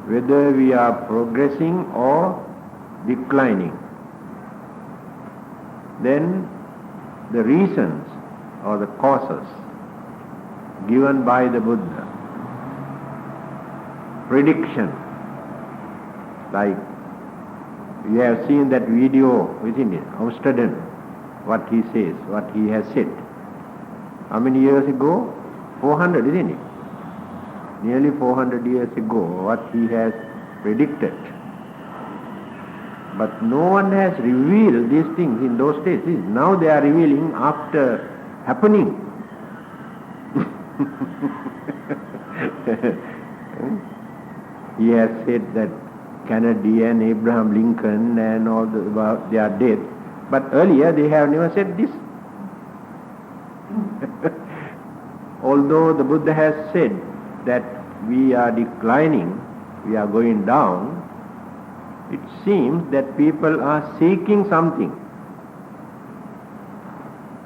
whether we are progressing or declining. Then the reasons or the causes given by the Buddha, prediction, like we have seen that video within it, Amsterdam, what he says, what he has said. How many years ago? 400, isn't it? Nearly 400 years ago, what he has predicted. But no one has revealed these things in those days. Now they are revealing after happening. He has said that Kennedy and Abraham Lincoln and all about their death. But earlier they have never said this. Although the Buddha has said that we are declining, we are going down, it seems that people are seeking something.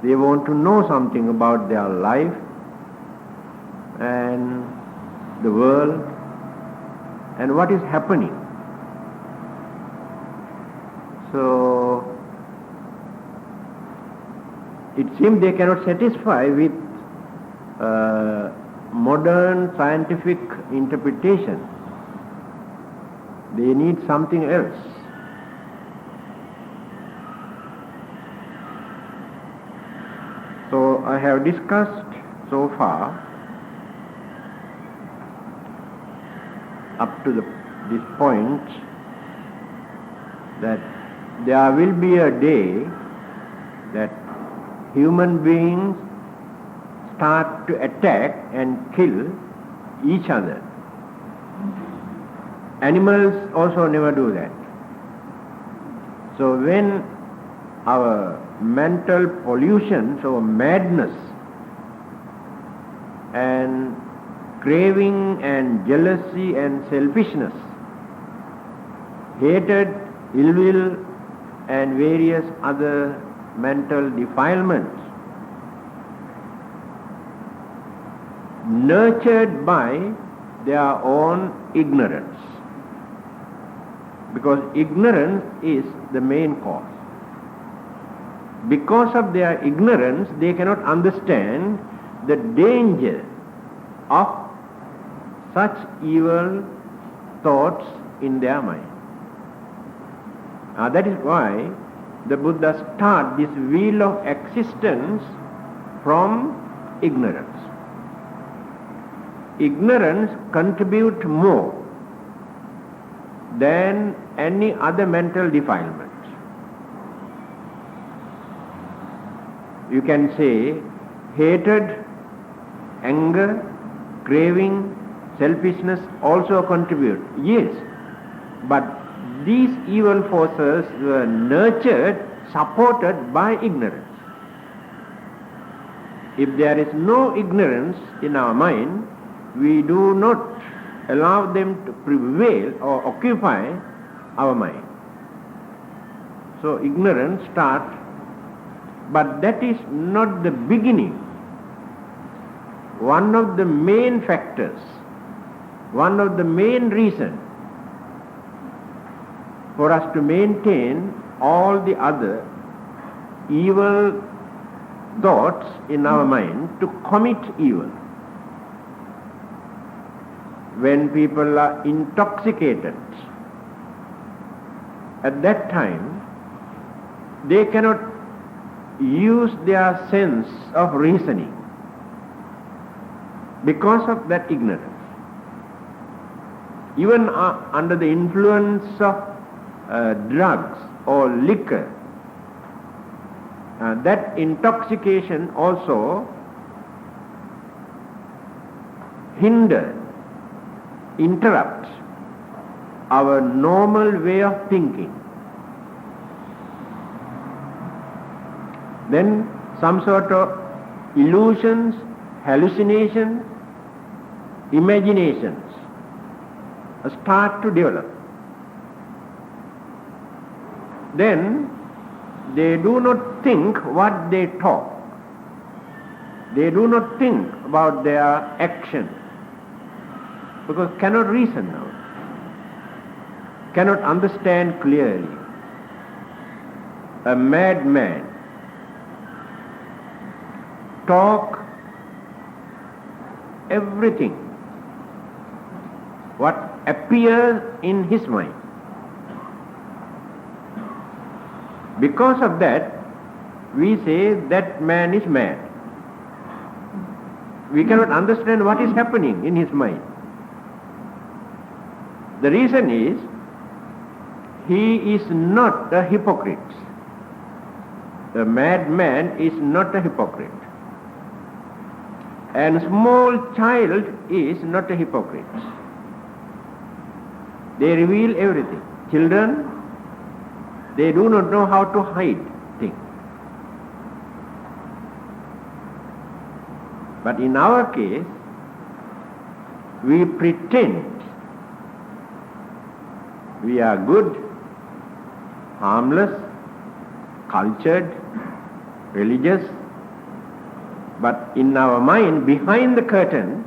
They want to know something about their life and the world and what is happening. So it seems they cannot satisfy with modern scientific interpretation. They need something else. So I have discussed so far up to this point that there will be a day that human beings start to attack and kill each other. Animals also never do that. So when our mental pollution, so madness and craving and jealousy and selfishness, hatred, ill will and various other mental defilements nurtured by their own ignorance, because ignorance is the main cause. Because of their ignorance, they cannot understand the danger of such evil thoughts in their mind. That is why the Buddha starts this wheel of existence from ignorance. Ignorance contributes more than any other mental defilement. You can say hatred, anger, craving, selfishness also contribute. Yes, but these evil forces were nurtured, supported by ignorance. If there is no ignorance in our mind, we do not allow them to prevail or occupy our mind. So ignorance starts, but that is not the beginning. One of the main factors, one of the main reasons for us to maintain all the other evil thoughts in our mind to commit evil. When people are intoxicated, at that time they cannot use their sense of reasoning because of that ignorance. Even under the influence of drugs or liquor, that intoxication also interrupts our normal way of thinking. Then some sort of illusions, hallucinations, imaginations start to develop. Then they do not think what they talk. They do not think about their action, because cannot reason now. cannot understand clearly. A madman talk everything what appears in his mind. Because of that, we say that man is mad. We cannot understand what is happening in his mind. The reason is, he is not a hypocrite. The madman is not a hypocrite. And small child is not a hypocrite. They reveal everything. Children, they do not know how to hide things. But in our case, we pretend we are good, harmless, cultured, religious, but in our mind, behind the curtain,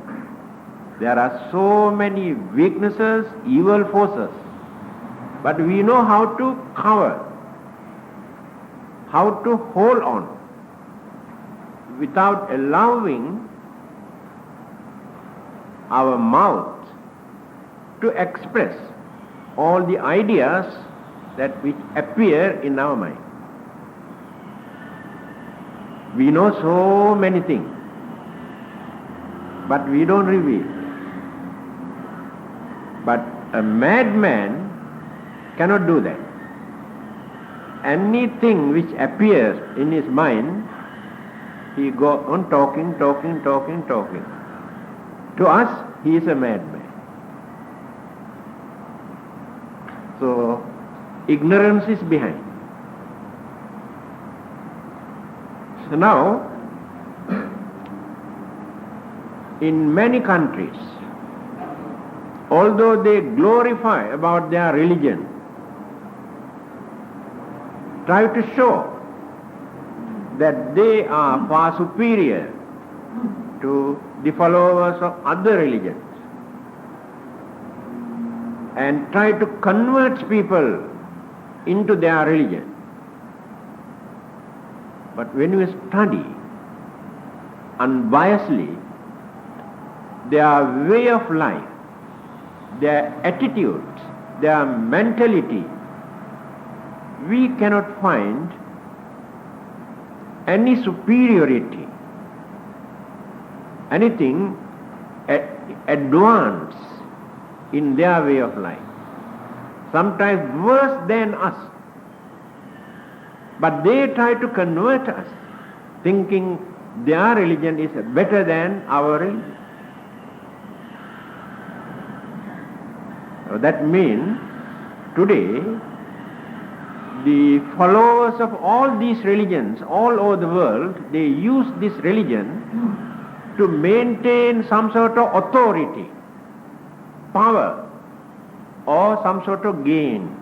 there are so many weaknesses, evil forces. But we know how to cover, how to hold on, without allowing our mouth to express all the ideas that which appear in our mind. We know so many things, but we don't reveal. But a madman cannot do that. Anything which appears in his mind, he goes on talking. To us, he is a madman. So, ignorance is behind. So now, in many countries, although they glorify about their religion, try to show that they are far superior to the followers of other religions, and try to convert people into their religion. But when you study unbiasedly their way of life, their attitudes, their mentality, we cannot find any superiority, anything advanced in their way of life. Sometimes worse than us. But they try to convert us, thinking their religion is better than our religion. So that means today the followers of all these religions all over the world, they use this religion to maintain some sort of authority, power, or some sort of gain.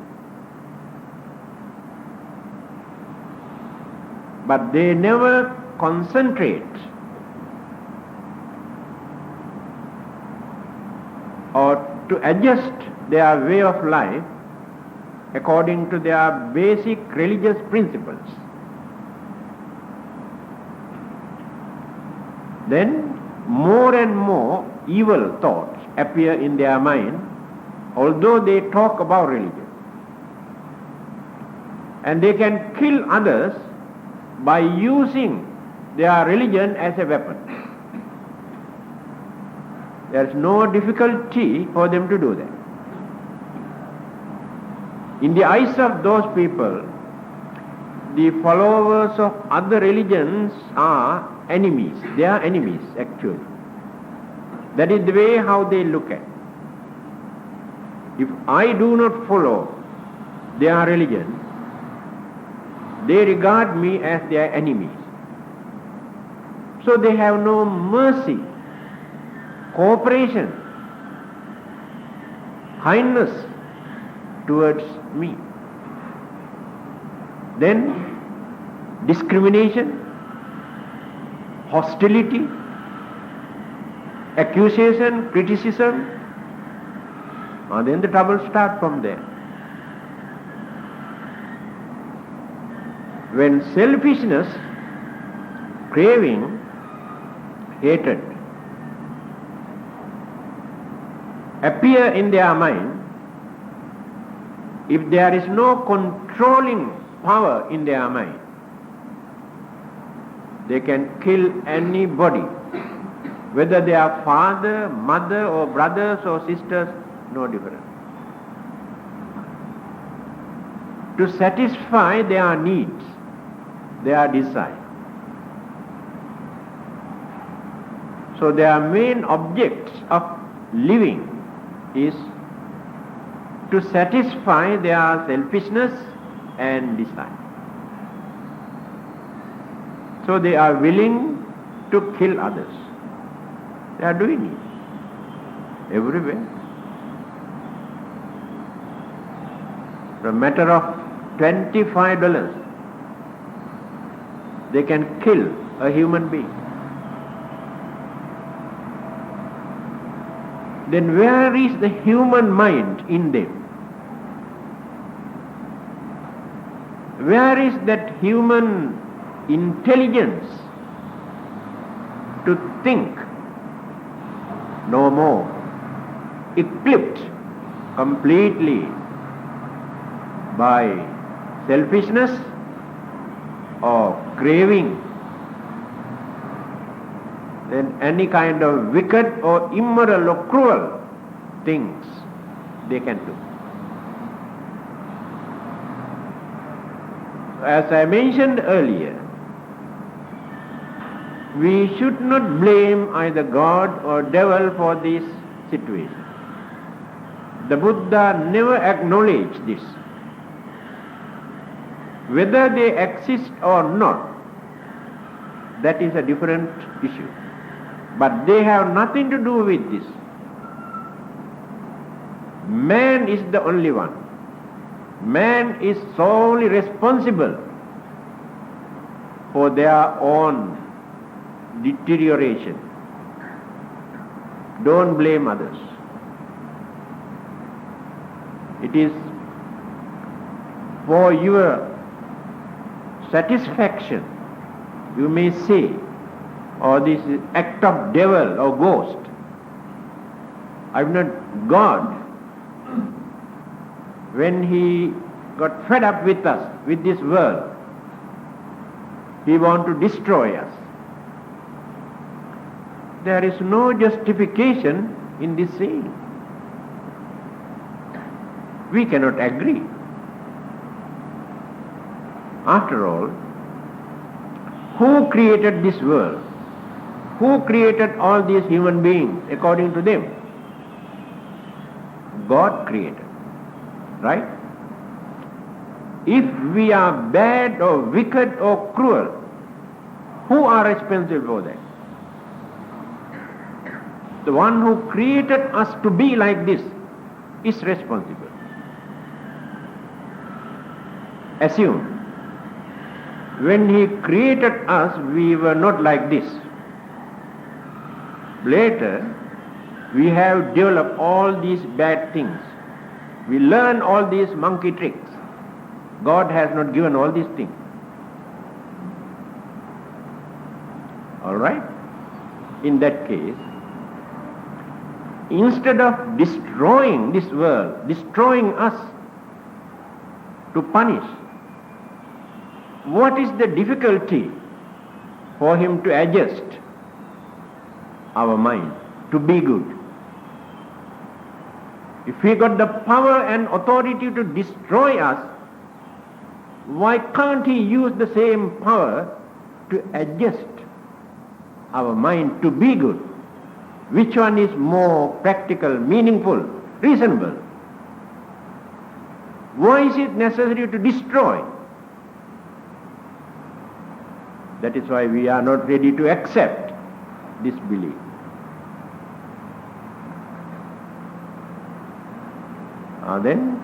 But they never concentrate or to adjust their way of life according to their basic religious principles. Then more and more evil thoughts appear in their mind, although they talk about religion. And they can kill others by using their religion as a weapon. There is no difficulty for them to do that. In the eyes of those people, the followers of other religions are enemies. They are enemies, actually. That is the way how they look at. If I do not follow their religion, they regard me as their enemies. So they have no mercy, cooperation, kindness towards me. Then discrimination, hostility, accusation, criticism, and then the trouble starts from there. When selfishness, craving, hatred appear in their mind, if there is no controlling power in their mind, they can kill anybody, whether they are father, mother or brothers or sisters, no difference. To satisfy their needs, their desire. So their main objects of living is to satisfy their selfishness and desire. So they are willing to kill others. They are doing it everywhere. For a matter of $25, they can kill a human being. Then where is the human mind in them? Where is that human intelligence to think? No more. Eclipsed completely by selfishness or craving, then any kind of wicked or immoral or cruel things they can do. As I mentioned earlier, we should not blame either God or devil for this situation. The Buddha never acknowledged this. Whether they exist or not, that is a different issue. But they have nothing to do with this. Man is the only one. Man is solely responsible for their own deterioration. Don't blame others. It is for your satisfaction, you may say, or this act of devil or ghost. I'm not God. When he got fed up with us, with this world, he wanted to destroy us. There is no justification in this saying. We cannot agree. After all, who created this world? Who created all these human beings according to them? God created, right? If we are bad or wicked or cruel, who are responsible for that? The one who created us to be like this is responsible. Assume, when he created us, we were not like this. Later, we have developed all these bad things. We learn all these monkey tricks. God has not given all these things. All right? In that case, instead of destroying this world, destroying us to punish, what is the difficulty for him to adjust our mind to be good? If he got the power and authority to destroy us, why can't he use the same power to adjust our mind to be good? Which one is more practical, meaningful, reasonable? Why is it necessary to destroy? That is why we are not ready to accept this belief. Then,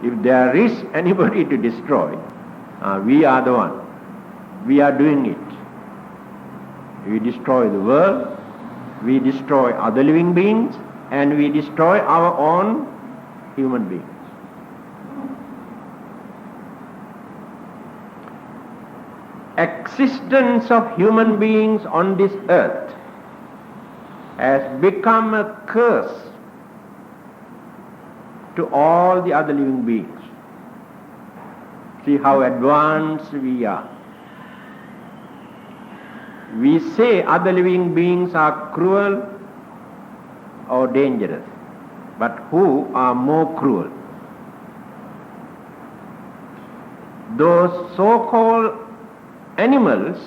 if there is anybody to destroy, we are the one. We are doing it. We destroy the world, we destroy other living beings, and we destroy our own human beings. existence of human beings on this earth has become a curse to all the other living beings. See how advanced we are. We say other living beings are cruel or dangerous, but who are more cruel? Those so-called animals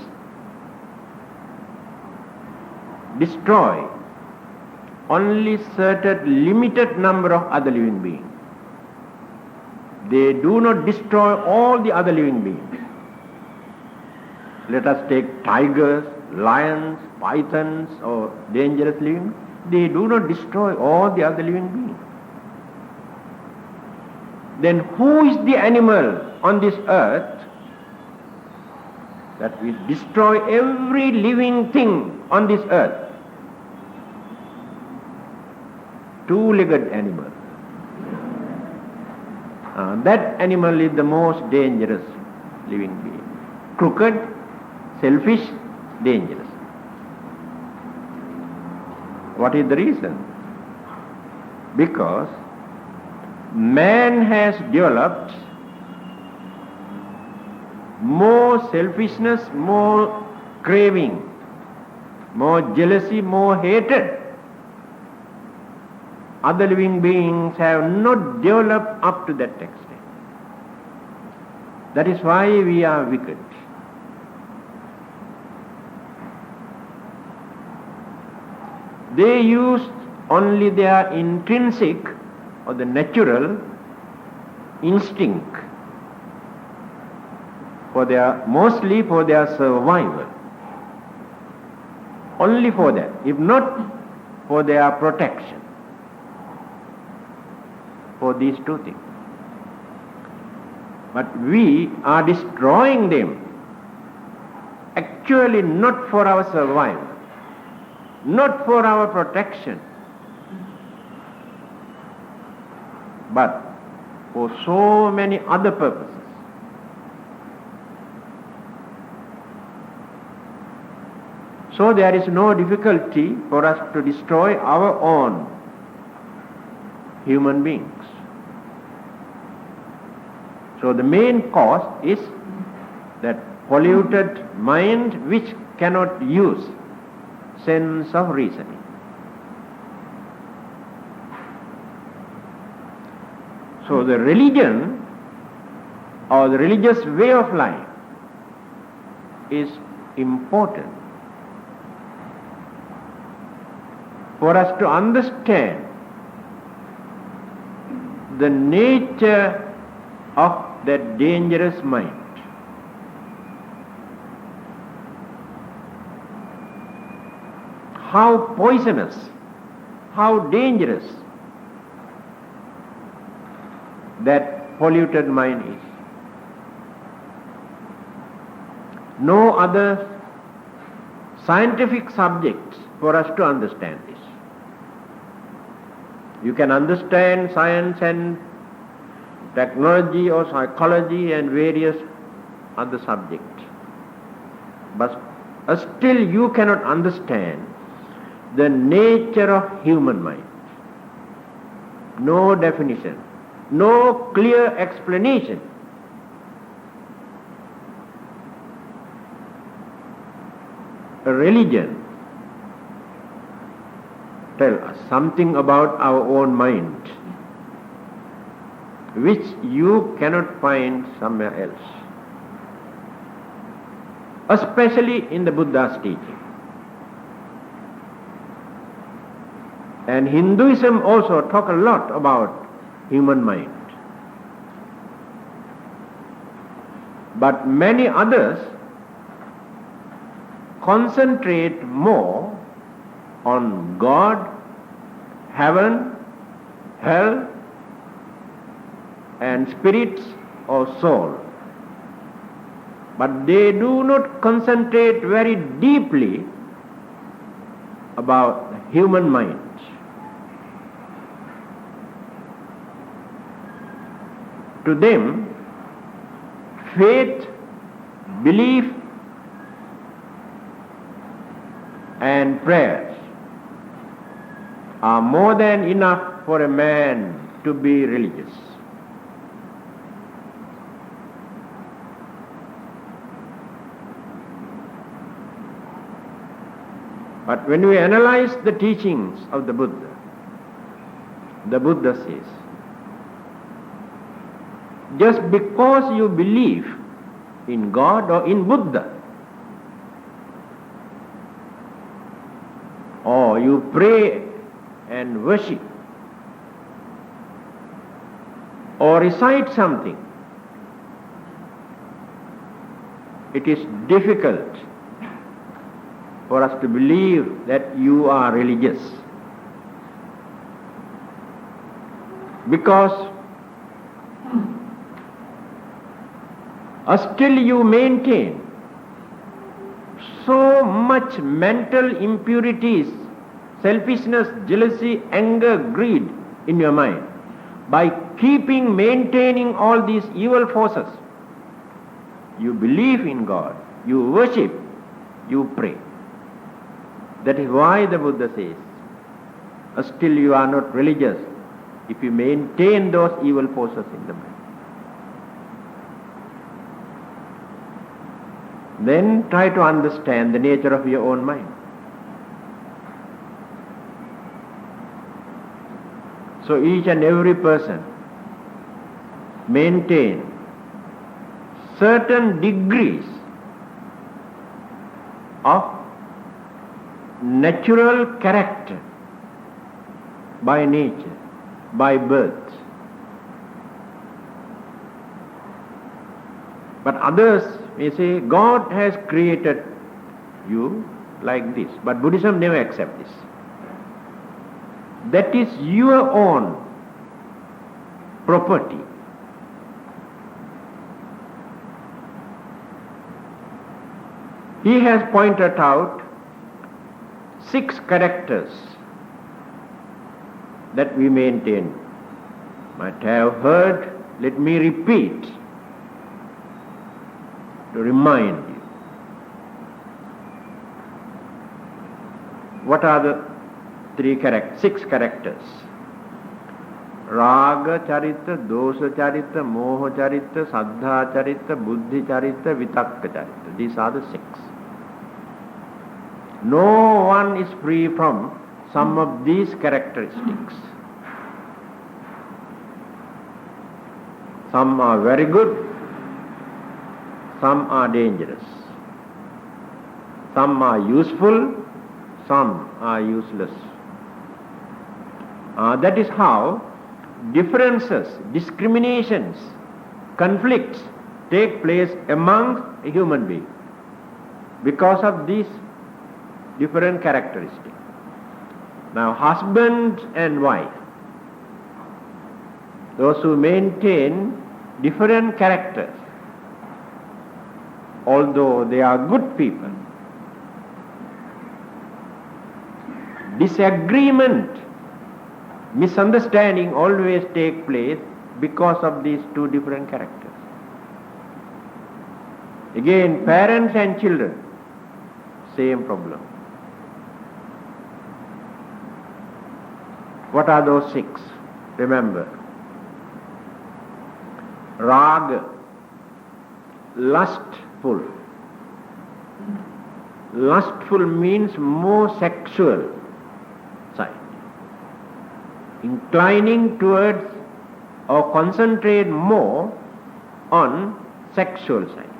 destroy only certain limited number of other living beings. They do not destroy all the other living beings. Let us take tigers, lions, pythons or dangerous living. They do not destroy all the other living beings. Then who is the animal on this earth that will destroy every living thing on this earth? Two-legged animal. That animal is the most dangerous living being. Crooked, selfish, dangerous. What is the reason? Because man has developed more selfishness, more craving, more jealousy, more hatred. Other living beings have not developed up to that extent. That is why we are wicked. They use only their intrinsic or the natural instinct mostly for their survival. Only for that, if not for their protection. For these two things. But we are destroying them actually not for our survival, not for our protection, but for so many other purposes. So there is no difficulty for us to destroy our own human beings. So the main cause is that polluted mind which cannot use sense of reasoning. So the religion or the religious way of life is important for us to understand the nature of that dangerous mind. How poisonous, how dangerous that polluted mind is. No other scientific subjects for us to understand this. You can understand science and technology or psychology and various other subjects, but still you cannot understand the nature of human mind. No definition, no clear explanation. A religion tells us something about our own mind which you cannot find somewhere else, especially in the Buddha's teaching. And Hinduism also talk a lot about human mind. But many others concentrate more on God, heaven, hell, and spirits or soul. But they do not concentrate very deeply about the human mind. To them, faith, belief and prayers are more than enough for a man to be religious. But when we analyze the teachings of the Buddha says, just because you believe in God or in Buddha, or you pray and worship, or recite something, it is difficult for us to believe that you are religious. Because still you maintain so much mental impurities, selfishness, jealousy, anger, greed in your mind. By maintaining all these evil forces, you believe in God, you worship, you pray. That is why the Buddha says, still you are not religious if you maintain those evil forces in the mind. Then try to understand the nature of your own mind. So each and every person maintain certain degrees of natural character by nature, by birth. But others may say, God has created you like this. But Buddhism never accepts this. That is your own property. He has pointed out 6 characters that we maintain. Might have heard, let me repeat to remind you. What are the 6 characters? Raga charita, dosa charita, moha charita, saddha charita, buddhi charita, vitakka charita. These are the 6. No one is free from some of these characteristics. Some are very good, some are dangerous. Some are useful, some are useless. That is how differences, discriminations, conflicts take place among a human being because of these different characteristics. Now, husband and wife, those who maintain different characters, although they are good people, disagreement, misunderstanding always take place because of these 2 different characters. Again, parents and children, same problem. What are those 6? Remember. Raga, lustful. Lustful means more sexual side. Inclining towards or concentrate more on sexual side.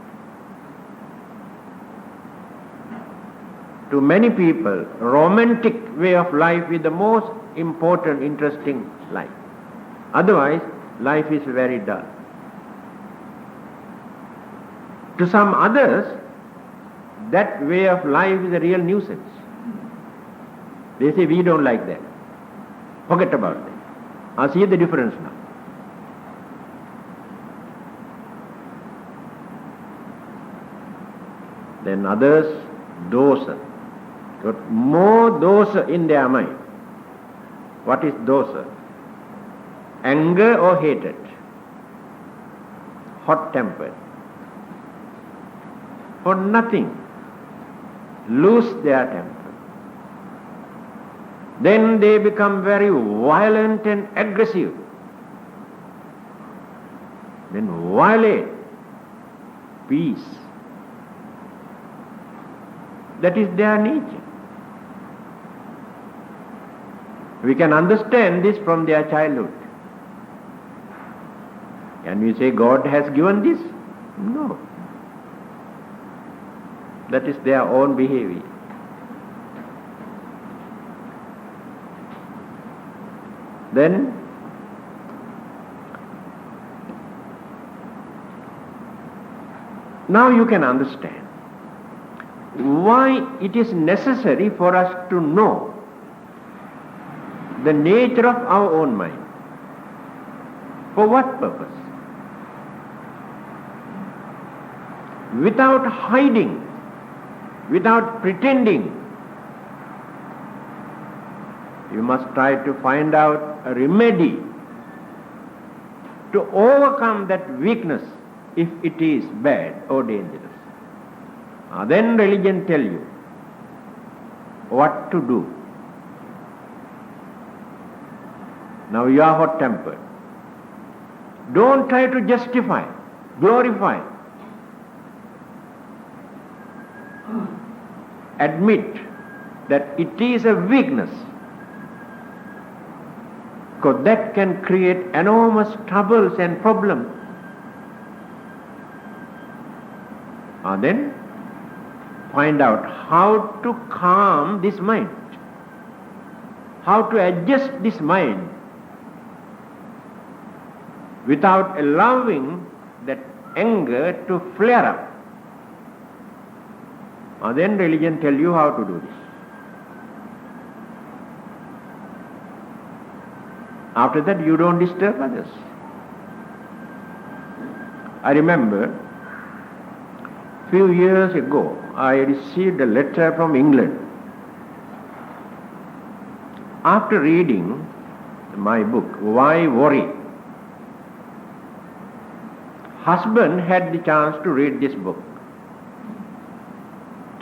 To many people, romantic way of life is the most important, interesting life. Otherwise, life is very dull. To some others, that way of life is a real nuisance. They say, we don't like that. Forget about that. I see the difference now. Then others, dosa. Got more dosa in their mind. What is dosa? Anger or hatred? Hot-tempered. For nothing, lose their temper. Then they become very violent and aggressive. Then violate peace. That is their nature. We can understand this from their childhood. Can we say God has given this? No. That is their own behavior. Then now you can understand why it is necessary for us to know the nature of our own mind. For what purpose? Without hiding, without pretending, you must try to find out a remedy to overcome that weakness if it is bad or dangerous. Then religion tell you what to do. Now you are hot-tempered. Don't try to justify, glorify. Admit that it is a weakness, because that can create enormous troubles and problems. Then find out how to calm this mind, how to adjust this mind without allowing that anger to flare up. Then religion tell you how to do this. After that you don't disturb others. I remember few years ago I received a letter from England. After reading my book, Why Worry? Husband had the chance to read this book.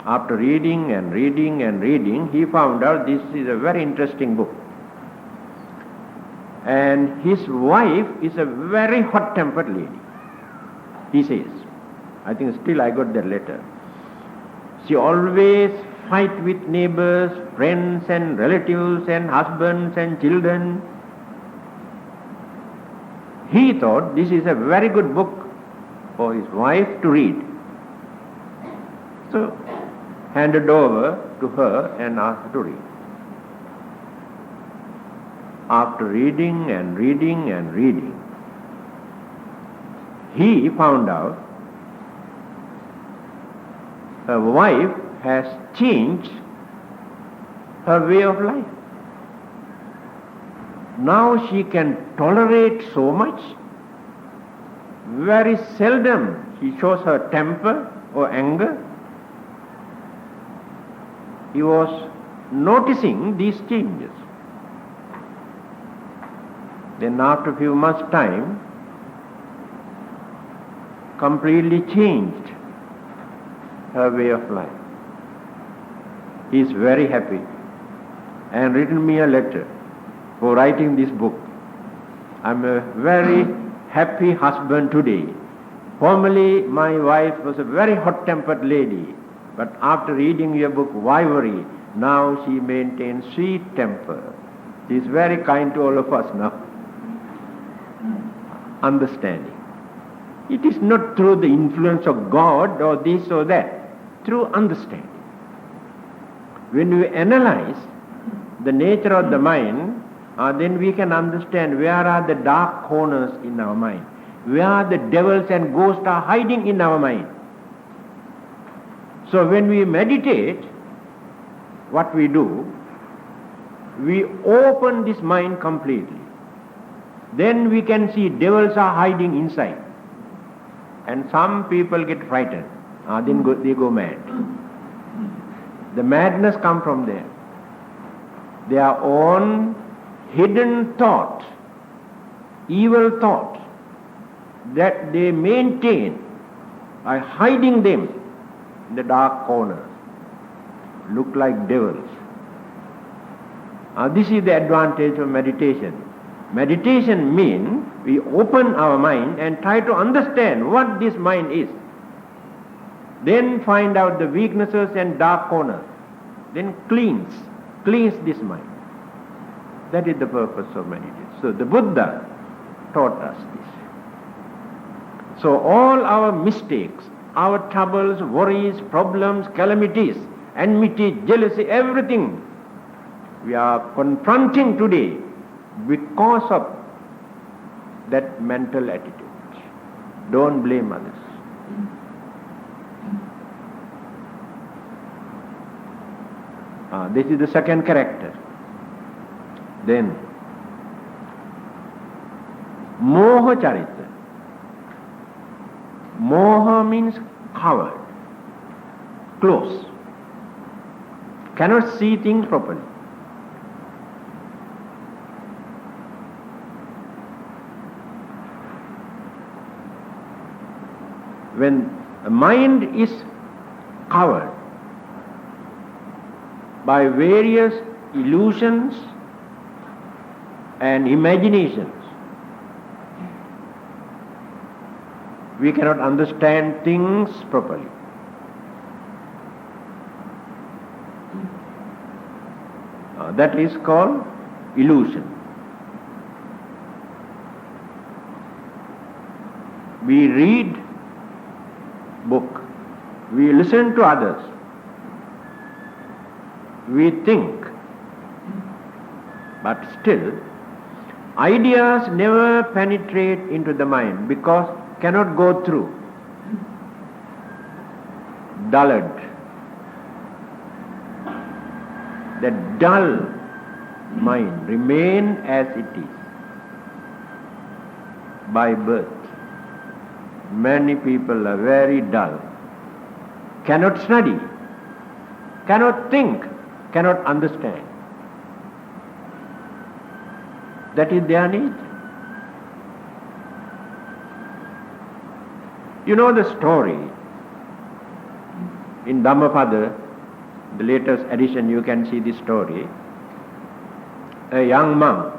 After reading and reading and reading, he found out this is a very interesting book. And his wife is a very hot-tempered lady, he says. I think still I got that letter. She always fight with neighbors, friends and relatives and husbands and children. He thought this is a very good book for his wife to read. So handed over to her and asked her to read. After reading and reading and reading, he found out her wife has changed her way of life. Now she can tolerate so much. Very seldom she shows her temper or anger. He was noticing these changes. Then after a few months' time, completely changed her way of life. He is very happy and written me a letter for writing this book. I'm a very happy husband today. Formerly my wife was a very hot-tempered lady, but after reading your book, Why Worry? Now she maintains sweet temper. She is very kind to all of us now. Understanding. It is not through the influence of God or this or that, through understanding. When we analyze the nature of the mind, then we can understand where are the dark corners in our mind, where the devils and ghosts are hiding in our mind. So when we meditate, what we do, we open this mind completely. Then we can see devils are hiding inside. And some people get frightened. Then they go mad. The madness comes from there. Their own hidden thought, evil thought, that they maintain by hiding them in the dark corners, look like devils. This is the advantage of meditation. Meditation means we open our mind and try to understand what this mind is. Then find out the weaknesses and dark corners. Then cleanse this mind. That is the purpose of meditation. So the Buddha taught us this. So all our mistakes, our troubles, worries, problems, calamities, enmity, jealousy, everything we are confronting today because of that mental attitude. Don't blame others. This is the second character. Then, Moha Charita. Moha means covered, close, cannot see things properly. When the mind is covered by various illusions and imaginations, we cannot understand things properly. That is called illusion. We read book, we listen to others, we think, but still ideas never penetrate into the mind because cannot go through. Dullard. The dull mind remain as it is by birth. Many people are very dull, cannot study, cannot think, cannot understand. That is their nature. You know the story in Dhammapada, the latest edition, you can see this story. A young monk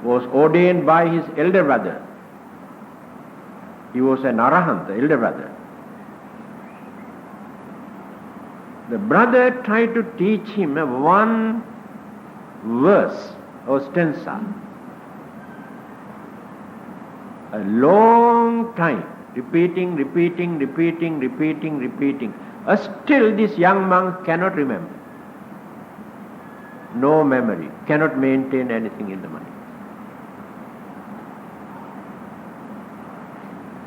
was ordained by his elder brother. He was an arahant, the elder brother. The brother tried to teach him one verse or stanza. A long time, repeating. Still this young monk cannot remember. No memory, cannot maintain anything in the mind.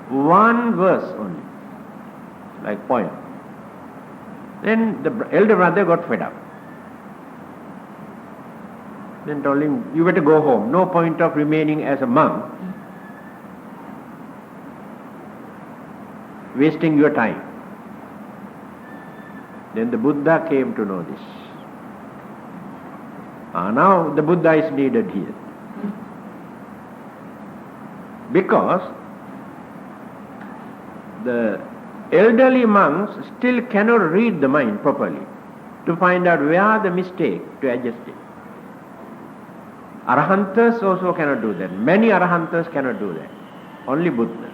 One verse only, like poem. Then the elder brother got fed up. Then told him, you better go home, no point of remaining as a monk, wasting your time. Then the Buddha came to know this. Now the Buddha is needed here. Because the elderly monks still cannot read the mind properly to find out where the mistake to adjust it. Arahantas also cannot do that. Many Arahantas cannot do that. Only Buddha.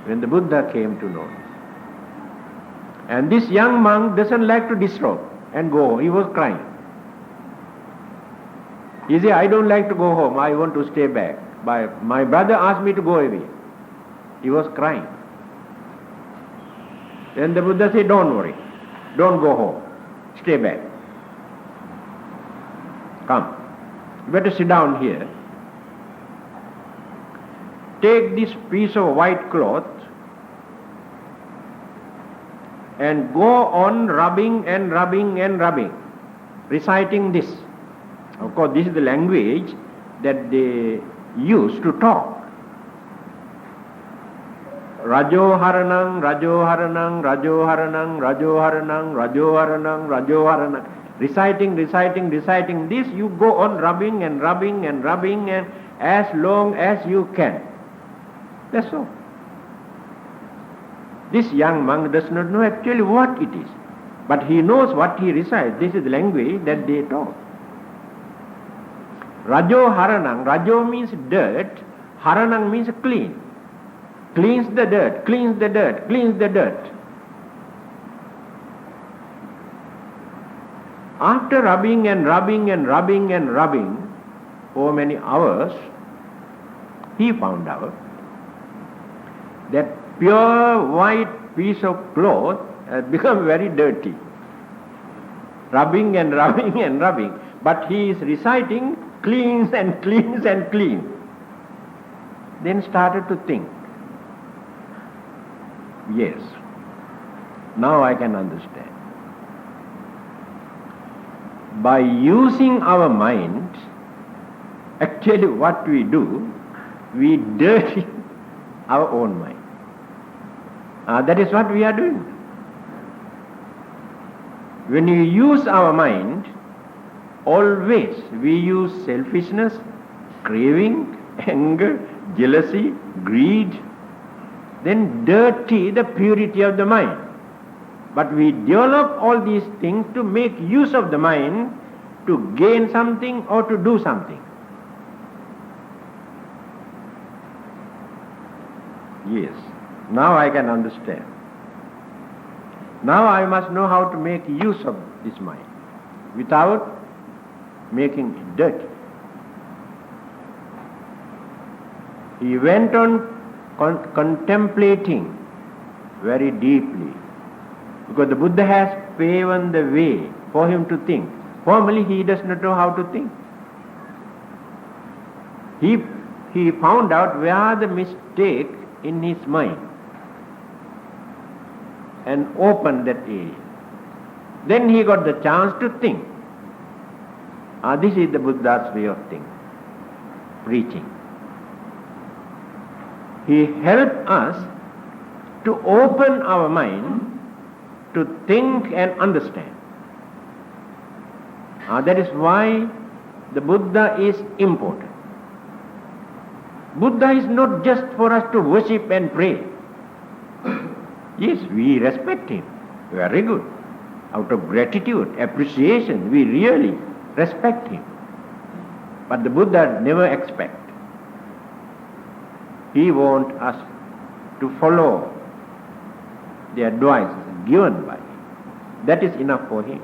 When the Buddha came to know. And this young monk doesn't like to disrobe and go home. He was crying. He said, I don't like to go home. I want to stay back. My brother asked me to go away. He was crying. Then the Buddha said, don't worry. Don't go home. Stay back. Come. You better sit down here. Take this piece of white cloth and go on rubbing, reciting this. Of course, this is the language that they use to talk. Rajoharanang, Rajoharanang, Rajoharanang, Rajoharanang, Rajoharanang, Rajoharanang. Reciting this, you go on rubbing and as long as you can. That's all. This young monk does not know actually what it is. But he knows what he recites. This is the language that they talk. Rajo Haranang. Rajo means dirt. Haranang means clean. Cleans the dirt, cleans the dirt, cleans the dirt. After rubbing and rubbing and rubbing and rubbing for many hours, he found out that pure white piece of cloth has become very dirty. Rubbing and rubbing and rubbing. But he is reciting cleans and cleans and cleans. Then started to think, yes, now I can understand. By using our mind, actually what we do, we dirty our own mind. That is what we are doing. When we use our mind, always we use selfishness, craving, anger, jealousy, greed, then dirty the purity of the mind. But we develop all these things to make use of the mind to gain something or to do something. Yes, now I can understand. Now I must know how to make use of this mind without making it dirty. He went on contemplating very deeply, because the Buddha has paved the way for him to think. Formerly he does not know how to think. He found out where the mistake in his mind and opened that area. Then he got the chance to think. This is the Buddha's way of thinking, preaching. He helped us to open our mind to think and understand. That is why the Buddha is important. Buddha is not just for us to worship and pray. Yes, we respect him. Very good. Out of gratitude, appreciation, we really respect him. But the Buddha never expects. He wants us to follow the advice given by him. That is enough for him.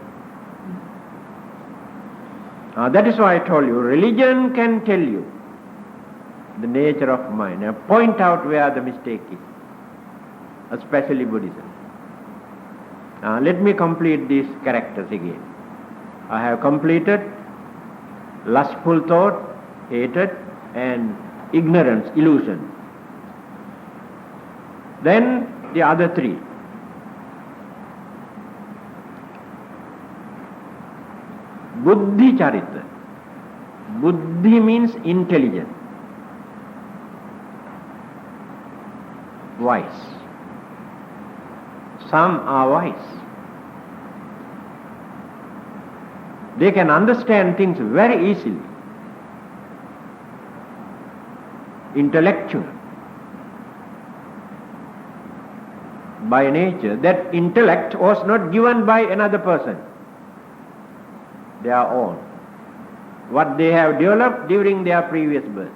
That is why I told you, religion can tell you the nature of mind and point out where the mistake is, especially Buddhism. Let me complete these characters again. I have completed lustful thought, hatred, and ignorance, illusion. Then the other three. Buddhi charita. Buddhi means intelligent, wise. Some are wise. They can understand things very easily. Intellectual. By nature, that intellect was not given by another person. Their own. What they have developed during their previous birth,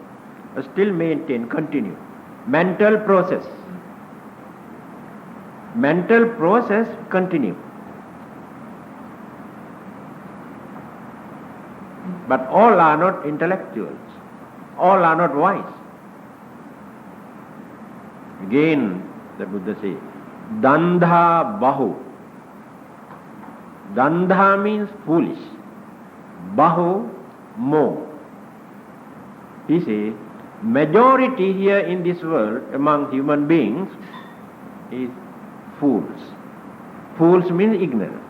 still maintain, continue. Mental process. Mental process continue. But all are not intellectuals. All are not wise. Again, the Buddha says, Dandha Bahu. Dandha means foolish. Bahu, more. He says, majority here in this world among human beings is fools. Fools means ignorant.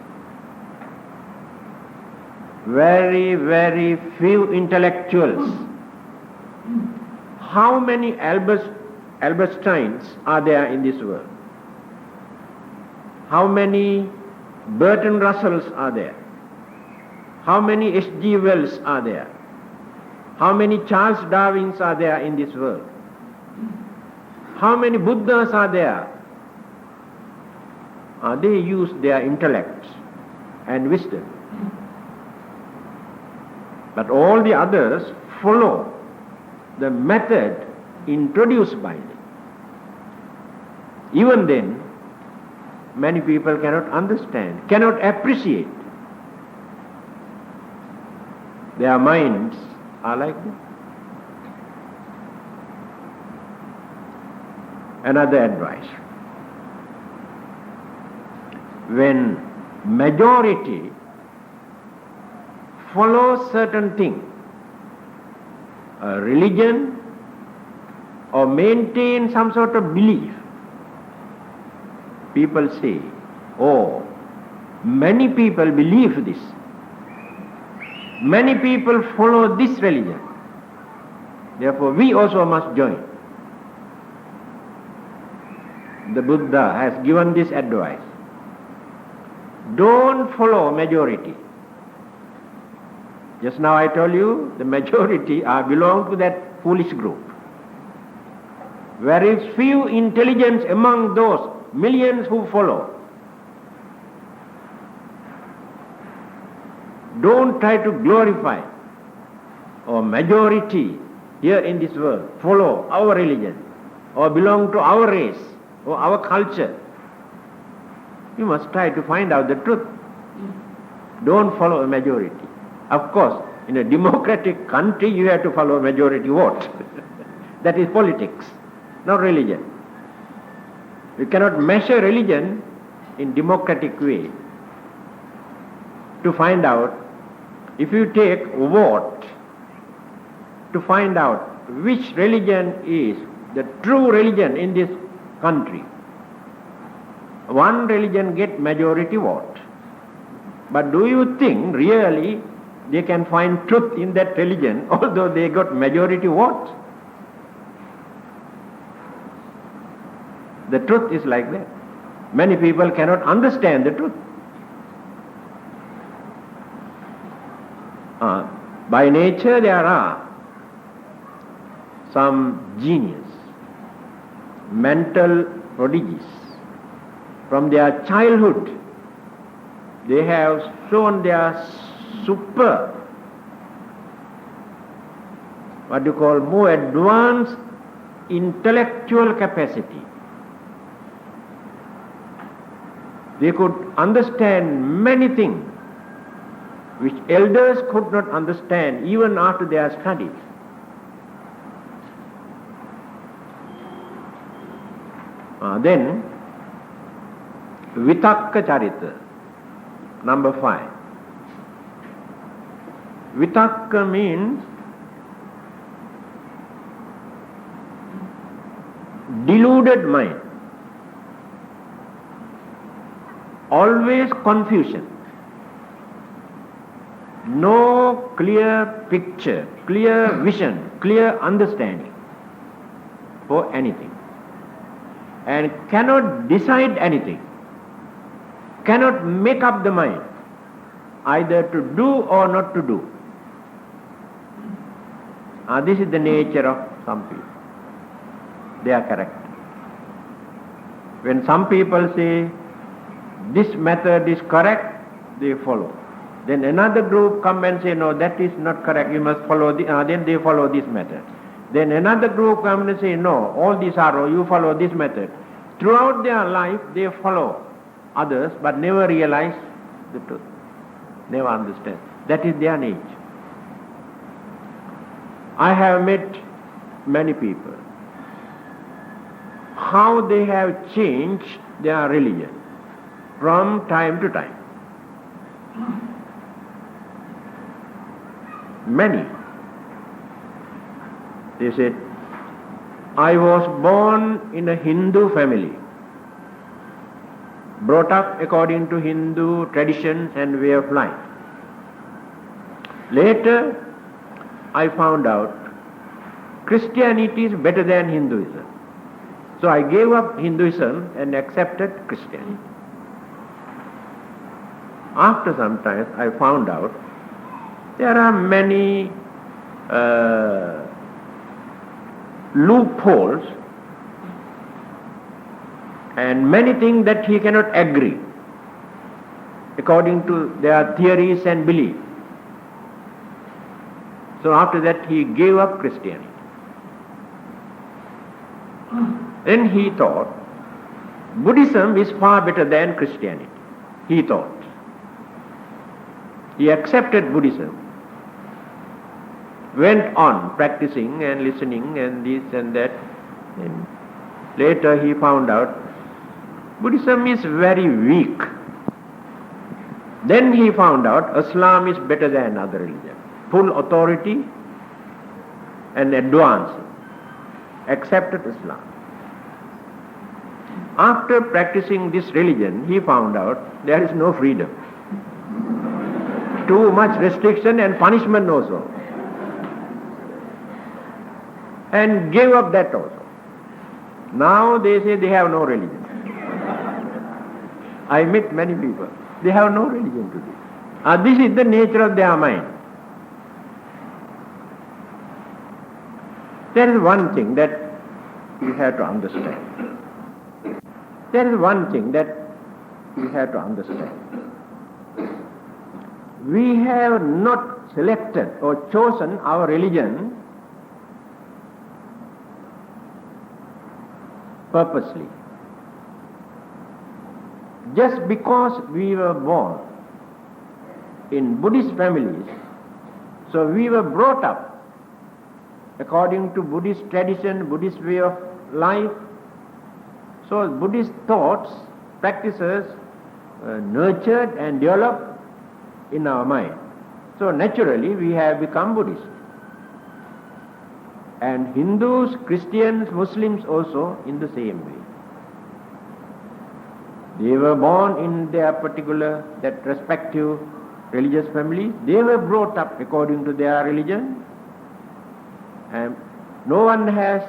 Very, very few intellectuals. How many Albert Einsteins are there in this world? How many Bertrand Russells are there? How many H.G. Wells are there? How many Charles Darwins are there in this world? How many Buddhas are there? They use their intellect and wisdom. But all the others follow the method introduced by them. Even then, many people cannot understand, cannot appreciate. Their minds are like that. Another advice. When majority follows certain thing, a religion, or maintain some sort of belief, people say, oh, many people believe this. Many people follow this religion. Therefore, we also must join. The Buddha has given this advice. Don't follow majority. Just now I told you, the majority belong to that foolish group. There is few intelligence among those millions who follow. Don't try to glorify or majority here in this world follow our religion or belong to our race or our culture. You must try to find out the truth. Don't follow a majority. Of course, in a democratic country you have to follow a majority vote. That is politics, not religion. You cannot measure religion in democratic way. To find out, if you take a vote to find out which religion is the true religion in this country, one religion get majority vote. But do you think really they can find truth in that religion although they got majority vote? The truth is like that. Many people cannot understand the truth. By nature there are some genius, mental prodigies. From their childhood they have shown their super, more advanced intellectual capacity. They could understand many things which elders could not understand even after their studies. Then, Vitakka Charita, number 5. Vitakka means deluded mind, always confusion, no clear picture, clear vision, clear understanding for anything, and cannot decide anything, cannot make up the mind either to do or not to do. This is the nature of some people. They are correct. When some people say this method is correct, they follow. Then another group come and say, no, that is not correct, you must follow, then they follow this method. Then another group come and say, no, all these are wrong, you follow this method. Throughout their life, they follow others, but never realize the truth. Never understand. That is their nature. I have met many people. How they have changed their religion from time to time. Many. They said, I was born in a Hindu family, brought up according to Hindu traditions and way of life. Later, I found out Christianity is better than Hinduism. So I gave up Hinduism and accepted Christianity. After some time, I found out there are many loopholes and many things that he cannot agree. according to their theories and beliefs. So after that he gave up Christianity. Then he thought, Buddhism is far better than Christianity, he thought. He accepted Buddhism, went on practicing and listening and this and that. And later he found out Buddhism is very weak. Then he found out Islam is better than other religions. Full authority and advancing. Accepted Islam. After practicing this religion, he found out there is no freedom. Too much restriction and punishment also. And gave up that also. Now they say they have no religion. I met many people. They have no religion today. This is the nature of their mind. There is one thing that you have to understand. There is one thing that you have to understand. We have not selected or chosen our religion purposely. Just because we were born in Buddhist families, so we were brought up according to Buddhist tradition, Buddhist way of life. So Buddhist thoughts, practices nurtured and developed in our mind. So naturally we have become Buddhist. And Hindus, Christians, Muslims also in the same way. They were born in their particular, that respective religious family. They were brought up according to their religion. And no one has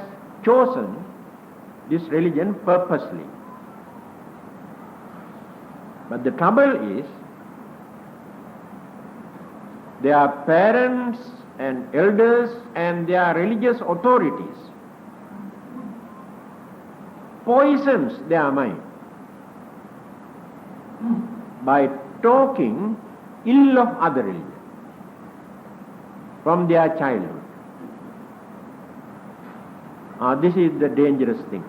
chosen this religion purposely. But the trouble is, their parents and elders and their religious authorities poisons their mind by talking ill of other religion from their childhood. This is the dangerous thing.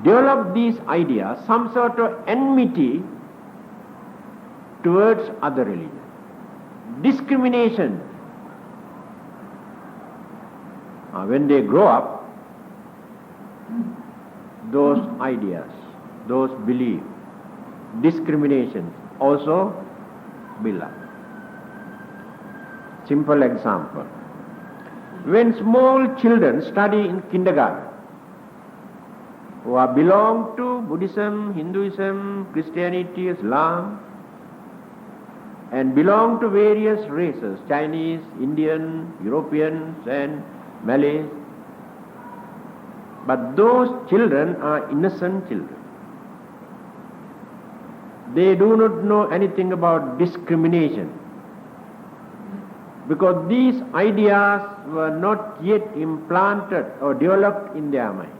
Develop these ideas, some sort of enmity towards other religion. Discrimination. When they grow up, those ideas, those beliefs, discrimination also build up. Simple example. When small children study in kindergarten, who are belong to Buddhism, Hinduism, Christianity, Islam, and belong to various races, Chinese, Indian, Europeans and Malays. But those children are innocent children. They do not know anything about discrimination, because these ideas were not yet implanted or developed in their mind.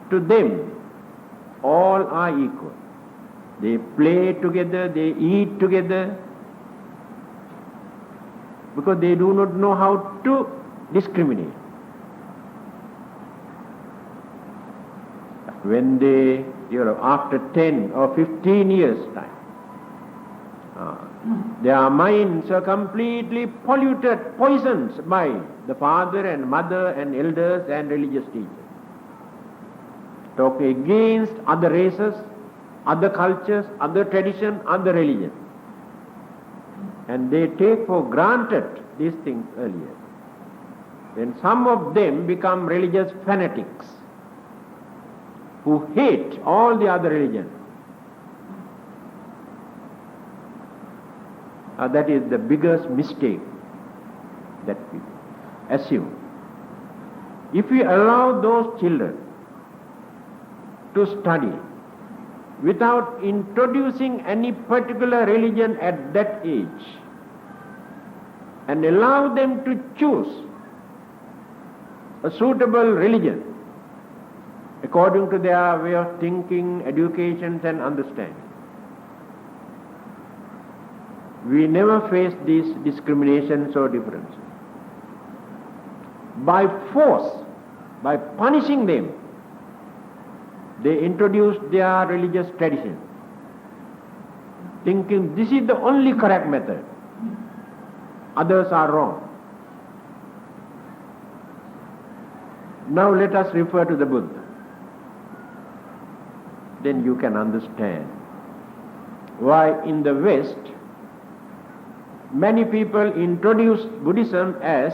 To them, all are equal. They play together, they eat together, because they do not know how to discriminate. When they, after 10 or 15 years' time, their minds are completely polluted, poisoned by the father and mother and elders and religious teachers. Talking against other races, other cultures, other tradition, other religion. And they take for granted these things earlier. Then some of them become religious fanatics who hate all the other religions. That is the biggest mistake that we assume. If we allow those children to study without introducing any particular religion at that age, and allow them to choose a suitable religion according to their way of thinking, education and understanding. We never face these discriminations or differences. By force, by punishing them, they introduced their religious tradition, thinking this is the only correct method. Others are wrong. Now let us refer to the Buddha. Then you can understand why in the West many people introduce Buddhism as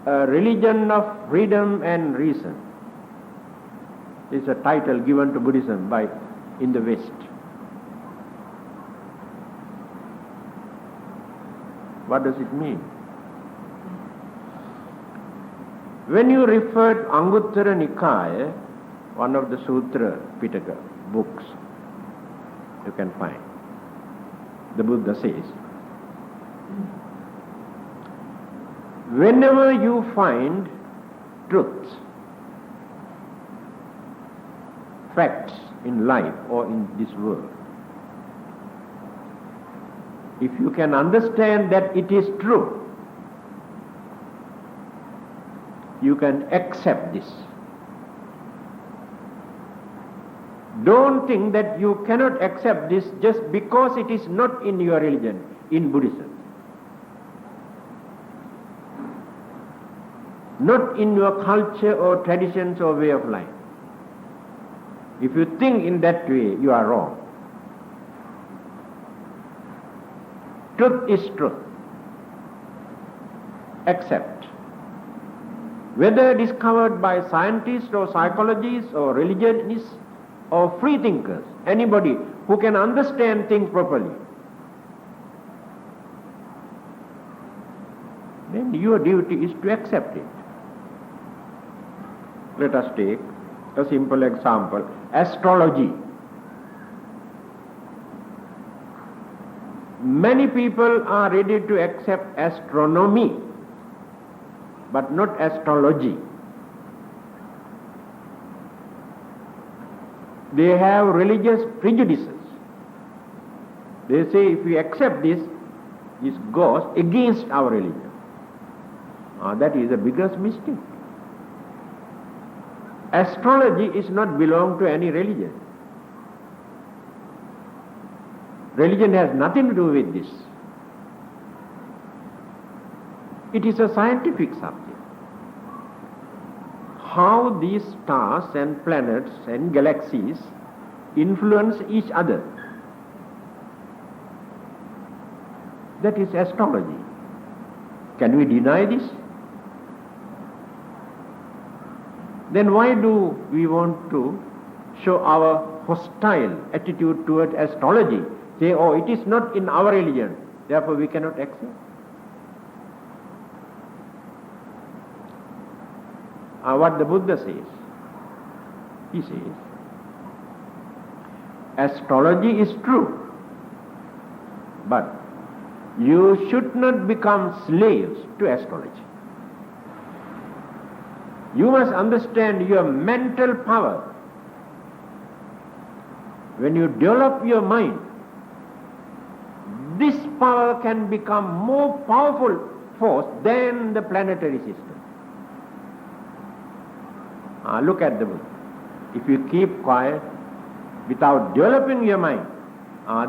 a religion of freedom and reason. It's a title given to Buddhism in the West. What does it mean? When you refer to Anguttara Nikaya, one of the Sutra Pitaka books, you can find, the Buddha says, whenever you find truth, facts in life or in this world, if you can understand that it is true, you can accept this. Don't think that you cannot accept this just because it is not in your religion, in Buddhism. Not in your culture or traditions or way of life. If you think in that way, you are wrong. Truth is truth. Accept. Whether discovered by scientists or psychologists or religionists or free thinkers, anybody who can understand things properly, then your duty is to accept it. Let us take a simple example, astrology. Many people are ready to accept astronomy, but not astrology. They have religious prejudices. They say if we accept this goes against our religion. That is the biggest mistake. Astrology is not belong to any religion. Religion has nothing to do with this. It is a scientific subject. How these stars and planets and galaxies influence each other. That is astrology. Can we deny this? Then why do we want to show our hostile attitude toward astrology? Say, oh, it is not in our religion, therefore we cannot accept. What the Buddha says, he says, astrology is true, but you should not become slaves to astrology. You must understand your mental power. When you develop your mind, this power can become more powerful force than the planetary system. Look at the Buddha. If you keep quiet without developing your mind,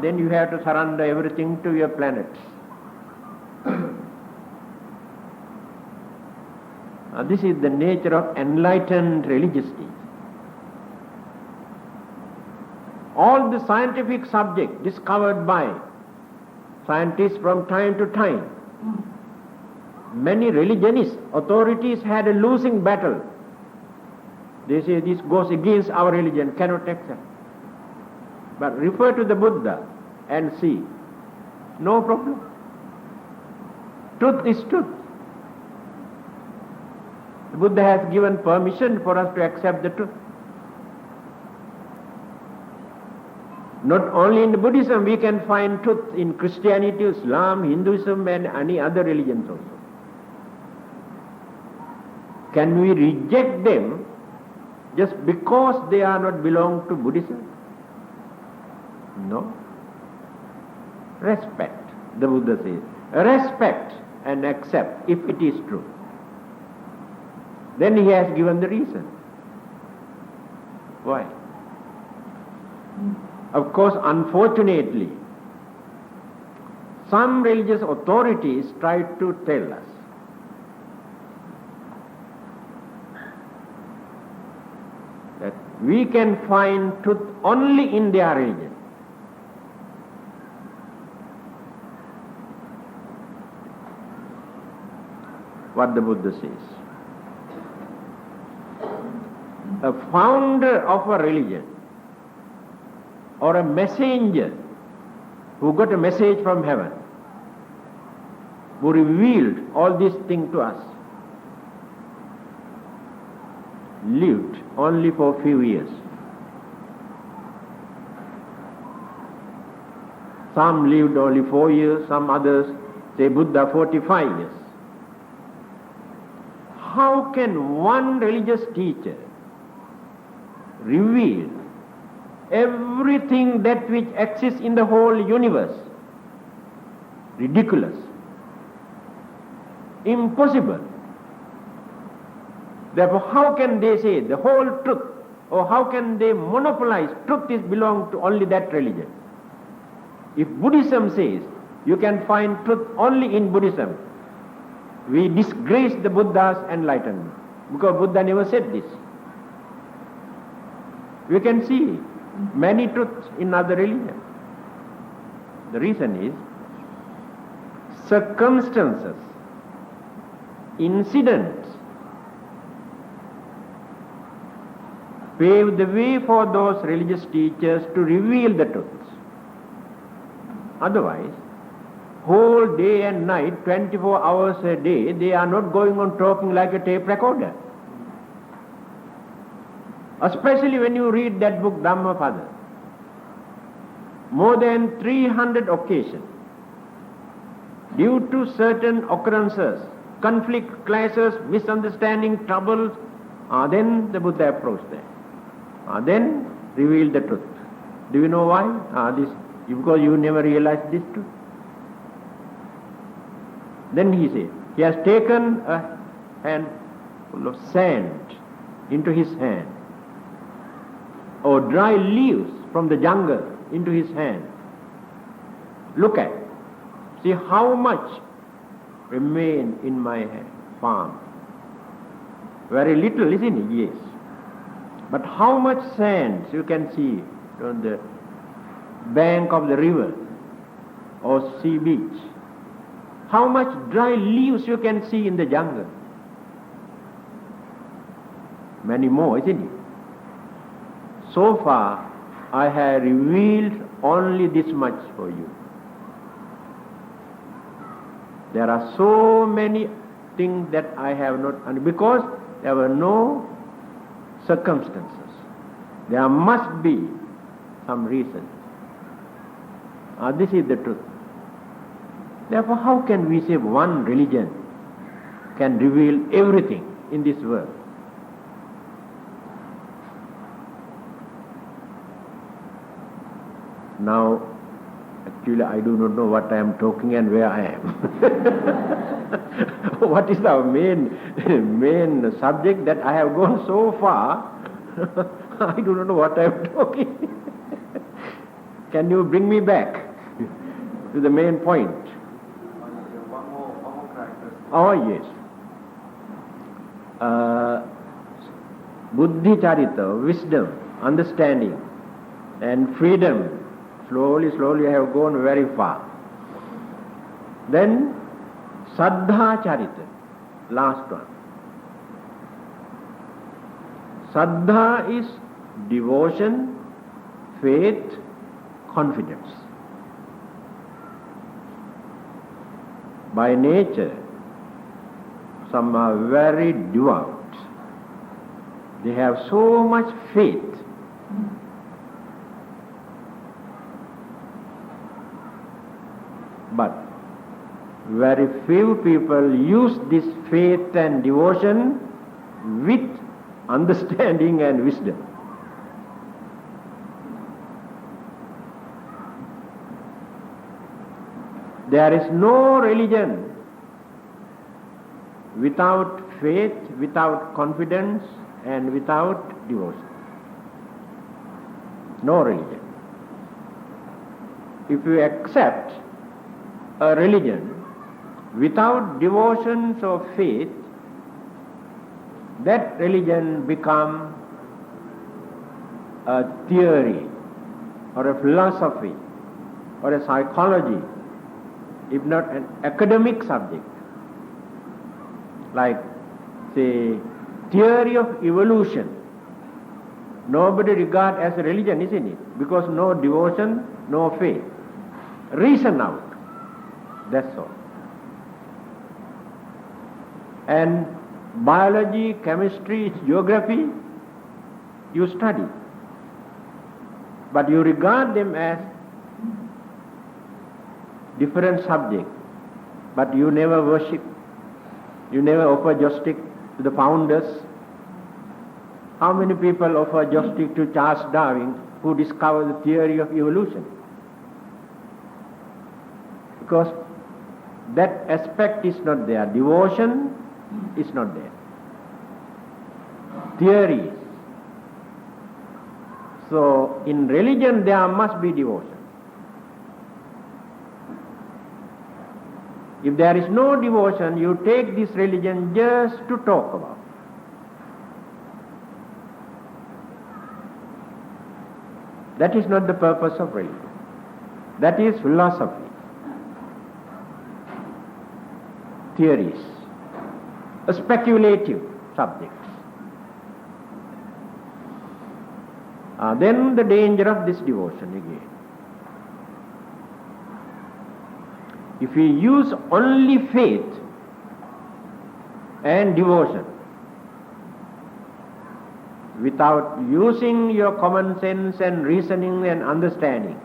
then you have to surrender everything to your planets. This is the nature of enlightened religiosity. All the scientific subjects discovered by scientists from time to time, many religionists, authorities had a losing battle. They say this goes against our religion, cannot accept. But refer to the Buddha and see, no problem. Truth is truth. The Buddha has given permission for us to accept the truth. Not only in Buddhism, we can find truth in Christianity, Islam, Hinduism and any other religions also. Can we reject them just because they are not belong to Buddhism. No. Respect, the Buddha says. Respect and accept if it is true. Then he has given the reason. Why? Of course, unfortunately, some religious authorities try to tell us that we can find truth only in their religion. What the Buddha says. A founder of a religion or a messenger who got a message from heaven, who revealed all these things to us, lived only for a few years. Some lived only 4 years, some others say Buddha 45 years. How can one religious teacher reveal everything that which exists in the whole universe? Ridiculous. Impossible. Therefore, how can they say the whole truth, or how can they monopolize truth is belong to only that religion? If Buddhism says you can find truth only in Buddhism, we disgrace the Buddha's enlightenment, because Buddha never said this. We can see many truths in other religions. The reason is circumstances, incidents pave the way for those religious teachers to reveal the truths. Otherwise, whole day and night, 24 hours a day, they are not going on talking like a tape recorder. Especially when you read that book Dhammapada. More than 300 occasions, due to certain occurrences, conflict, clashes, misunderstanding, troubles, then the Buddha approached them. Then revealed the truth. Do you know why? Because you never realized this truth. Then he said, he has taken a handful of sand into his hand, or dry leaves from the jungle into his hand. Look at, see how much remain in my hand, palm. Very little, isn't it? Yes. But how much sand you can see on the bank of the river or sea beach? How much dry leaves you can see in the jungle? Many more, isn't it? So far, I have revealed only this much for you. There are so many things that I have not, and because there were no circumstances, there must be some reason. This is the truth. Therefore, how can we say one religion can reveal everything in this world? Now, actually, I do not know what I am talking and where I am. What is our main subject that I have gone so far? I do not know what I am talking. Can you bring me back to the main point? One more character. Oh, yes. Buddhi Charita, wisdom, understanding, and freedom. Slowly I have gone very far. Then Saddha Charita, last one. Saddha is devotion, faith, confidence. By nature, some are very devout. They have so much faith. But very few people use this faith and devotion with understanding and wisdom. There is no religion without faith, without confidence, and without devotion. No religion. If you accept a religion without devotions or faith, that religion becomes a theory or a philosophy or a psychology, if not an academic subject. Like, say, theory of evolution. Nobody regards as a religion, isn't it? Because no devotion, no faith. Reason out. That's all. And biology, chemistry, geography, you study. But you regard them as different subjects. But you never worship. You never offer joystick to the founders. How many people offer joystick to Charles Darwin, who discovered the theory of evolution? Because that aspect is not there. Devotion is not there. Theories. So in religion there must be devotion. If there is no devotion, you take this religion just to talk about. That is not the purpose of religion. That is philosophy. Theories. Speculative subjects. Then the danger of this devotion again. If we use only faith and devotion without using your common sense and reasoning and understanding,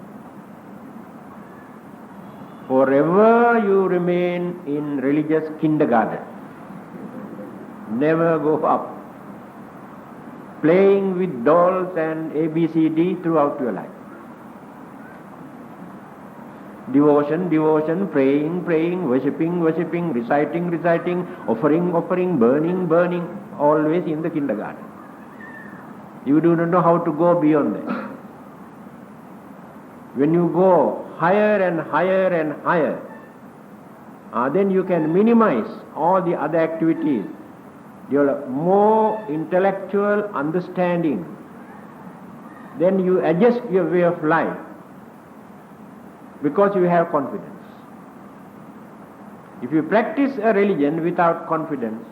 forever you remain in religious kindergarten. Never go up. Playing with dolls and ABCD throughout your life. Devotion, devotion, praying, praying, worshipping, worshipping, reciting, reciting, offering, offering, burning, burning, always in the kindergarten. You do not know how to go beyond that. When you go higher and higher and higher, then you can minimize all the other activities. Develop more intellectual understanding. Then you adjust your way of life because you have confidence. If you practice a religion without confidence,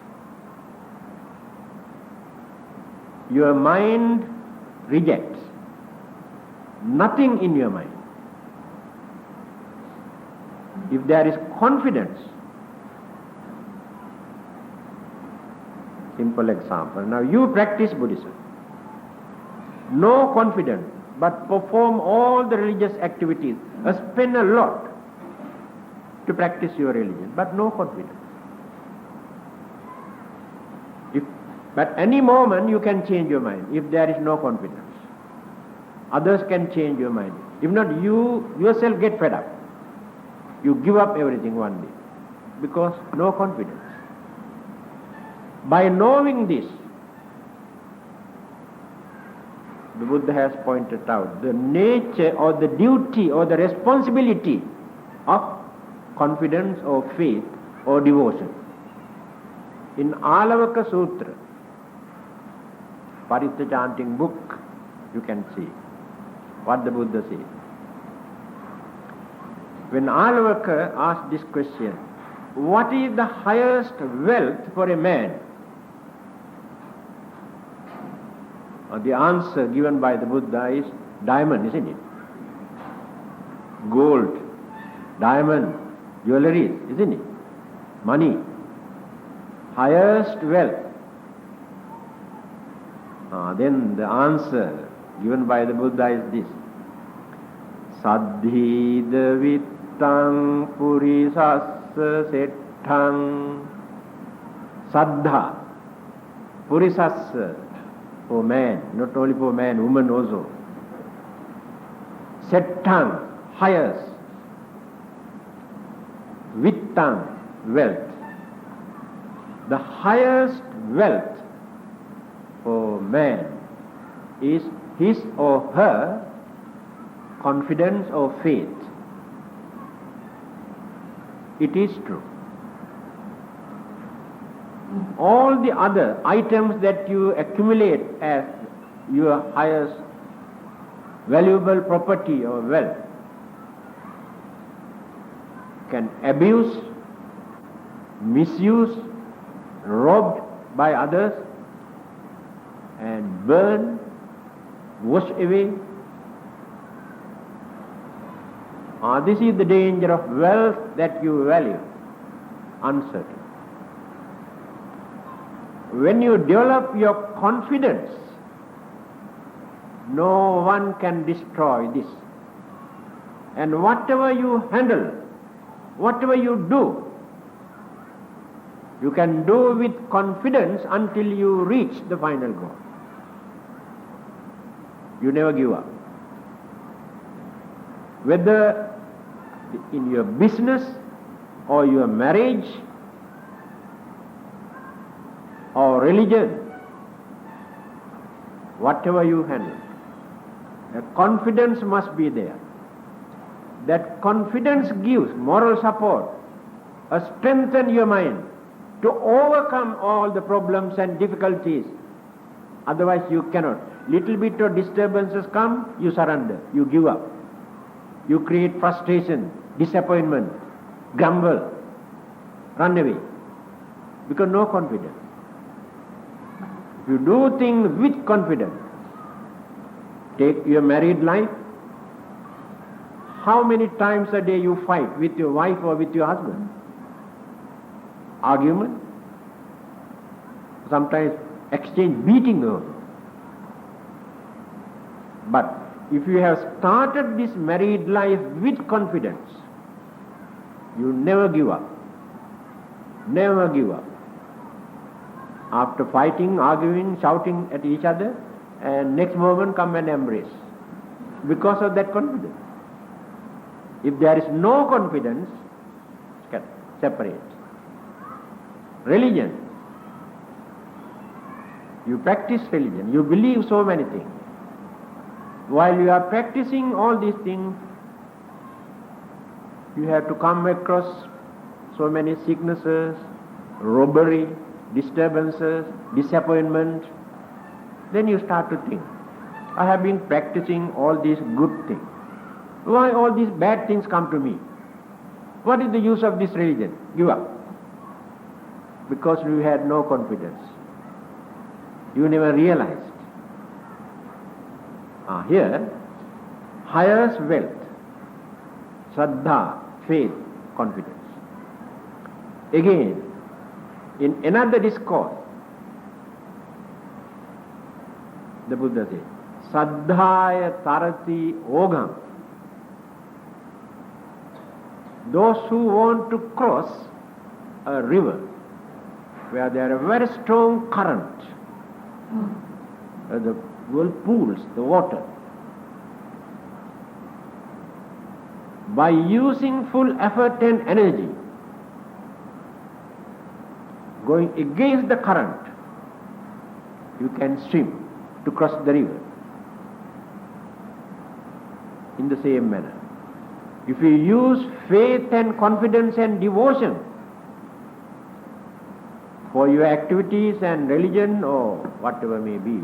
your mind rejects. Nothing in your mind. If there is confidence, simple example. Now you practice Buddhism. No confidence, but perform all the religious activities. Spend a lot to practice your religion, but no confidence. But any moment you can change your mind if there is no confidence. Others can change your mind. If not, you yourself get fed up. You give up everything one day because no confidence. By knowing this, the Buddha has pointed out the nature or the duty or the responsibility of confidence or faith or devotion. In Alavaka Sutra, Paritta chanting book, you can see what the Buddha says. When Alavaka asked this question, what is the highest wealth for a man? The answer given by the Buddha is diamond, isn't it? Gold, diamond, jewelry, isn't it? Money. Highest wealth. Then the answer given by the Buddha is this. Saddhida vittang purisassa setthang. Saddha, purisassa, for man, not only for man, woman also. Settang, highest. Vittang, wealth. The highest wealth for man is his or her confidence or faith. It is true. All the other items that you accumulate as your highest valuable property or wealth can abuse, misuse, robbed by others and burn, wash away. This is the danger of wealth that you value, uncertain. When you develop your confidence, no one can destroy this. And whatever you handle, whatever you do, you can do with confidence until you reach the final goal. You never give up. Whether in your business or your marriage or religion, whatever you handle, a confidence must be there. That confidence gives moral support, strengthens your mind to overcome all the problems and difficulties. Otherwise you cannot. Little bit of disturbances come, you surrender, you give up. You create frustration, disappointment, grumble, run away. Because no confidence. If you do things with confidence, take your married life. How many times a day you fight with your wife or with your husband? Argument. Sometimes exchange beating also. But if you have started this married life with confidence, you never give up. Never give up. After fighting, arguing, shouting at each other, and next moment come and embrace. Because of that confidence. If there is no confidence, separate. Religion. You practice religion, you believe so many things. While you are practicing all these things, you have to come across so many sicknesses, robbery, disturbances, disappointment. Then you start to think, I have been practicing all these good things. Why all these bad things come to me? What is the use of this religion? Give up. Because you had no confidence. You never realized. Here, highest wealth, Shraddha, faith, confidence. Again, in another discourse, the Buddha says, Saddhaya tarati ogam. Those who want to cross a river where there are very strong current, the whirlpools, the water, by using full effort and energy, going against the current, you can swim to cross the river. In the same manner, if you use faith and confidence and devotion for your activities and religion or whatever may be,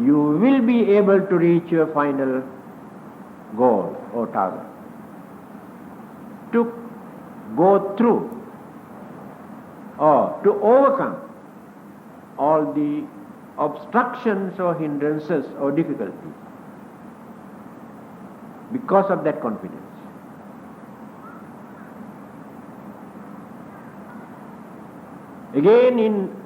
you will be able to reach your final goal or target. To go through or to overcome all the obstructions or hindrances or difficulties because of that confidence. Again in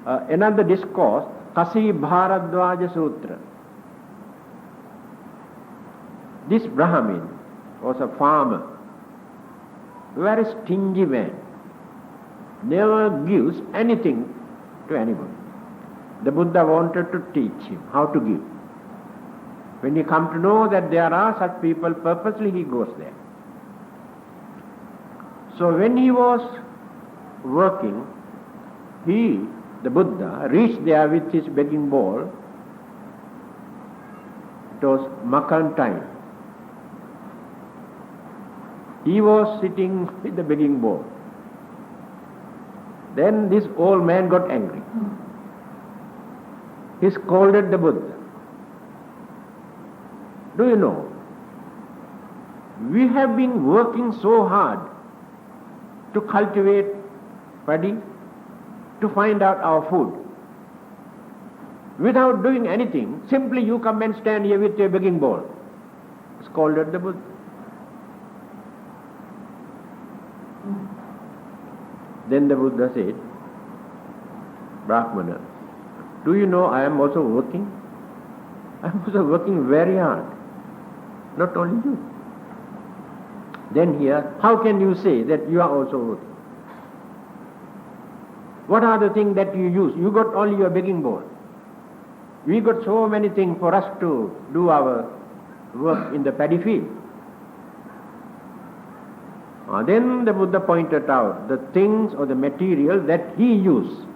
another discourse, Kasi Bharadwaja Sutra. This Brahmin was a farmer, very stingy man, never gives anything to anyone. The Buddha wanted to teach him how to give. When he come to know that there are such people, purposely he goes there. So when he was working, the Buddha, reached there with his begging bowl. It was Makan time. He was sitting with the begging bowl. Then this old man got angry. He scolded the Buddha. Do you know, we have been working so hard to cultivate paddy, to find out our food. Without doing anything, simply you come and stand here with your begging bowl. Scolded the Buddha. Then the Buddha said, Brahmana, do you know I am also working? I am also working very hard. Not only you. Then here, how can you say that you are also working? What are the things that you use? You got only your begging bowl. We got so many things for us to do our work in the paddy field. Then the Buddha pointed out the things or the material that he used.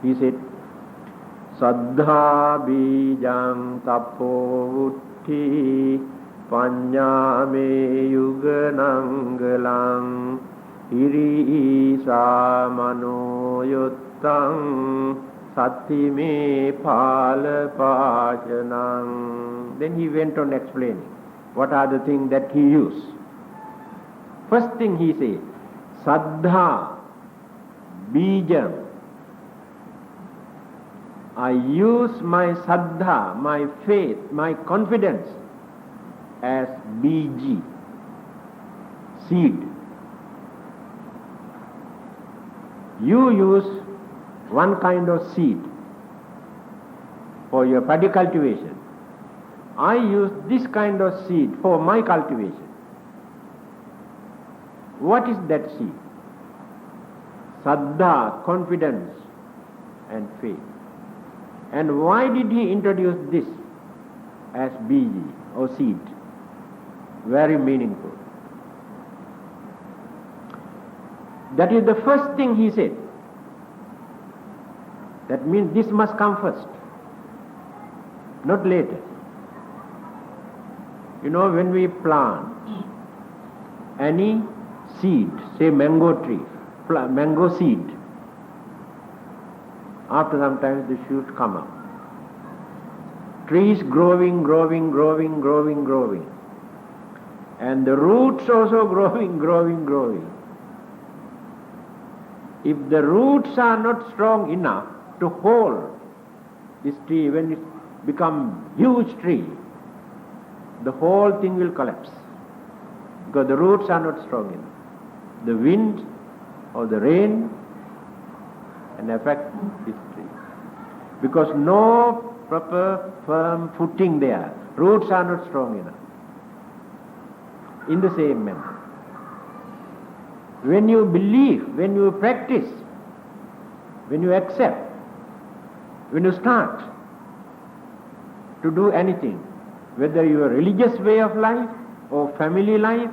He said, Saddha bijang tapo utti panya me yuganangalang iri isa mano yuttang sati me pala pajanang. Then he went on explaining what are the things that he used. First thing he said, Saddha bijam. I use my saddha, my faith, my confidence as biji, seed. You use one kind of seed for your paddy cultivation. I use this kind of seed for my cultivation. What is that seed? Saddha, confidence and faith. And why did he introduce this as biji or seed? Very meaningful. That is the first thing he said. That means this must come first, not later. You know, when we plant any seed, say mango tree, mango seed, after some time the shoots come up. Trees growing. And the roots also growing. If the roots are not strong enough to hold this tree, when it becomes huge tree, the whole thing will collapse. Because the roots are not strong enough. The wind or the rain can affect this tree. Because no proper firm footing there. Roots are not strong enough. In the same manner, when you believe, when you practice, when you accept, when you start to do anything, whether your religious way of life or family life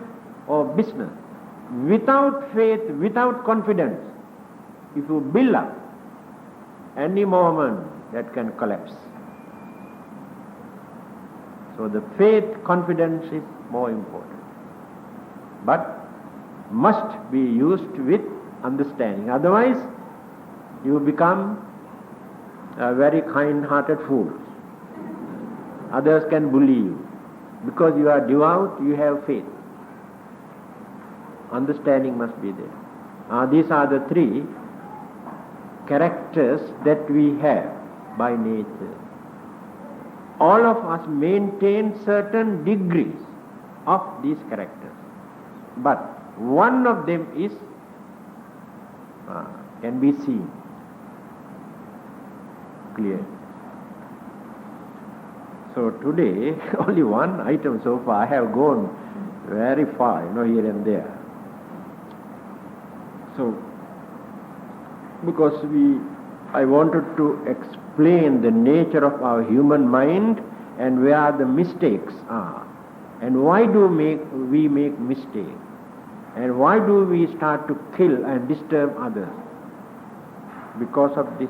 or business, without faith, without confidence, if you build up, any moment that can collapse. So the faith, confidence is more important. But must be used with understanding. Otherwise, you become a very kind-hearted fool. Others can bully you. Because you are devout, you have faith. Understanding must be there. These are the three characters that we have by nature. All of us maintain certain degrees of these characters. But one of them is can be seen clear. So today only one item so far. I have gone very far, here and there. So because I wanted to explain the nature of our human mind and where the mistakes are. And why do we make mistakes? And why do we start to kill and disturb others? Because of this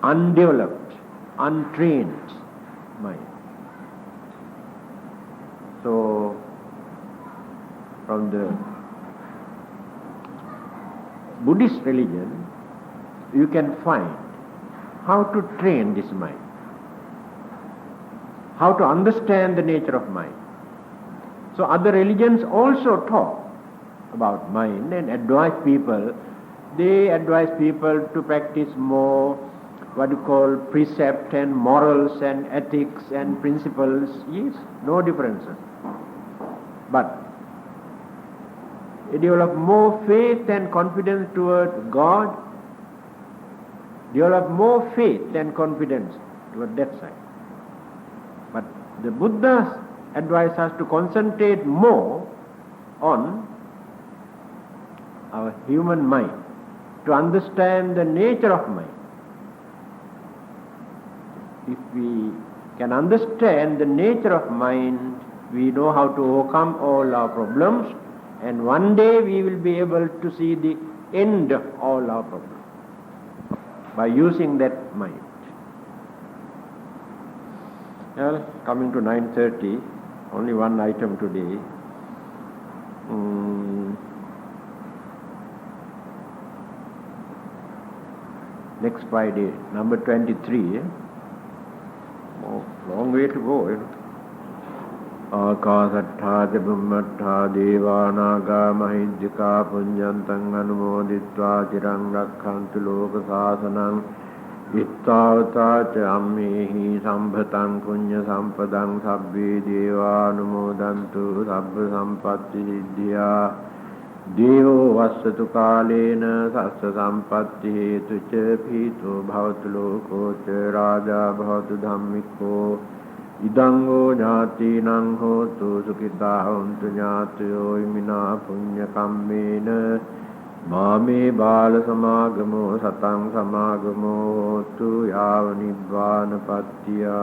undeveloped, untrained mind. So, from the Buddhist religion, you can find how to train this mind, how to understand the nature of mind. So other religions also talk about mind and advise people. They advise people to practice more what you call precept and morals and ethics and principles. Yes, no differences. But develop more faith and confidence toward God, develop more faith and confidence toward that side. But the Buddha's advise us to concentrate more on our human mind, to understand the nature of mind. If we can understand the nature of mind, we know how to overcome all our problems, and one day we will be able to see the end of all our problems by using that mind. Well, coming to 9:30, only one item today. Next Friday, number 23. Oh, long way to go. Akasattha Bummata Devanaga Mahidika Punyantang Anumoditva Chirang Rakkhantu Loka Sasanang Ittavata Cha Ammehi Sambhatang Punya Sampadang Sabbe Deva Anumodantu Sabba Sampatti Siddhya Devo Vassatu Kalena Sassa Sampatti Hetu Cha Phito Bhavatu Loko Cha Raja Bhavatu Dhammiko Idango Jati Nang Hotu Sukita Hontu Jatiyo Imina Punya Kammena Mame Bala Samagamo Satang Samagamo Hotu Yava Nibbana Pattiya